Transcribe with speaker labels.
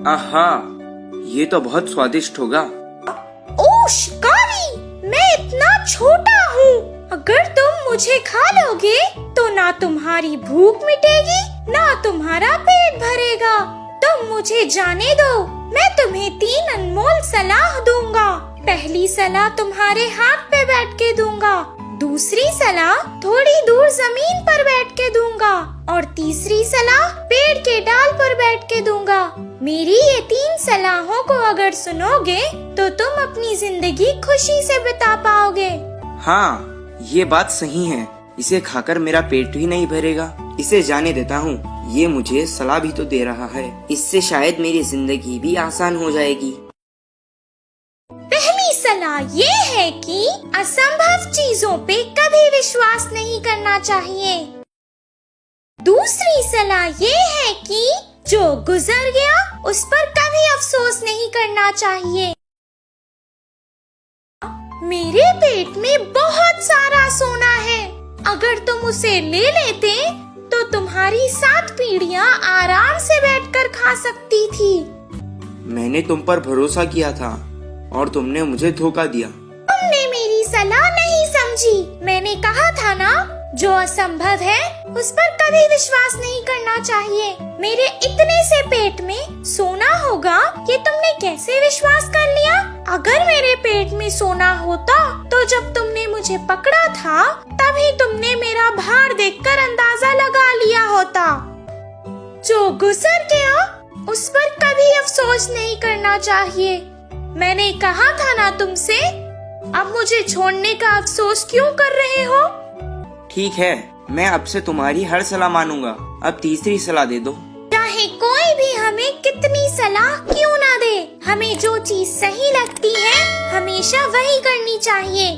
Speaker 1: आहा, ये तो बहुत स्वादिष्ट होगा।
Speaker 2: ओह शिकारी, मैं इतना छोटा हूँ। अगर तुम मुझे खा लोगे तो ना तुम्हारी भूख मिटेगी ना तुम्हारा पेट भरेगा। तुम मुझे जाने दो। मैं तुम्हें 3 अनमोल सलाह दूंगा। पहली सलाह तुम्हारे हाथ पे बैठ के दूंगा, दूसरी सलाह थोड़ी दूर जमीन पर बैठ के दूंगा और तीसरी सलाह पेड़ के डाल पर बैठ के दूंगा। मेरी ये 3 सलाहों को अगर सुनोगे तो तुम अपनी जिंदगी खुशी से बिता पाओगे।
Speaker 1: हाँ, ये बात सही है। इसे खाकर मेरा पेट ही नहीं भरेगा। इसे जाने देता हूँ। ये मुझे सलाह भी तो दे रहा है। इससे शायद मेरी जिंदगी भी आसान हो जाएगी।
Speaker 2: पहली सलाह ये है कि असंभव चीजों पे कभी विश्वास नहीं करना चाहिए। दूसरी सलाह ये है कि जो गुजर गया उस पर कभी अफसोस नहीं करना चाहिए। मेरे पेट में बहुत सारा सोना है। अगर तुम उसे ले लेते तो तुम्हारी 7 पीढ़ियां आराम से बैठकर खा सकती थी।
Speaker 1: मैंने तुम पर भरोसा किया था और तुमने मुझे धोखा दिया।
Speaker 2: तुमने मेरी सलाह नहीं समझी। मैंने कहा था ना, जो असंभव है उस पर कभी विश्वास नहीं करना चाहिए। मेरे इतने से पेट में सोना होगा ये तुमने कैसे विश्वास कर लिया? अगर मेरे पेट में सोना होता तो जब तुमने मुझे पकड़ा था तभी तुमने मेरा भार देखकर अंदाजा लगा लिया होता। जो गुजर गया उस पर कभी अफसोस नहीं करना चाहिए। मैंने कहा था ना तुमसे। अब मुझे छोड़ने का अफसोस क्यों कर रहे हो?
Speaker 1: ठीक है, मैं अब से तुम्हारी हर सलाह मानूंगा। अब तीसरी सलाह दे दो।
Speaker 2: चाहे कोई भी हमें कितनी सलाह क्यों ना दे, हमें जो चीज सही लगती है हमेशा वही करनी चाहिए।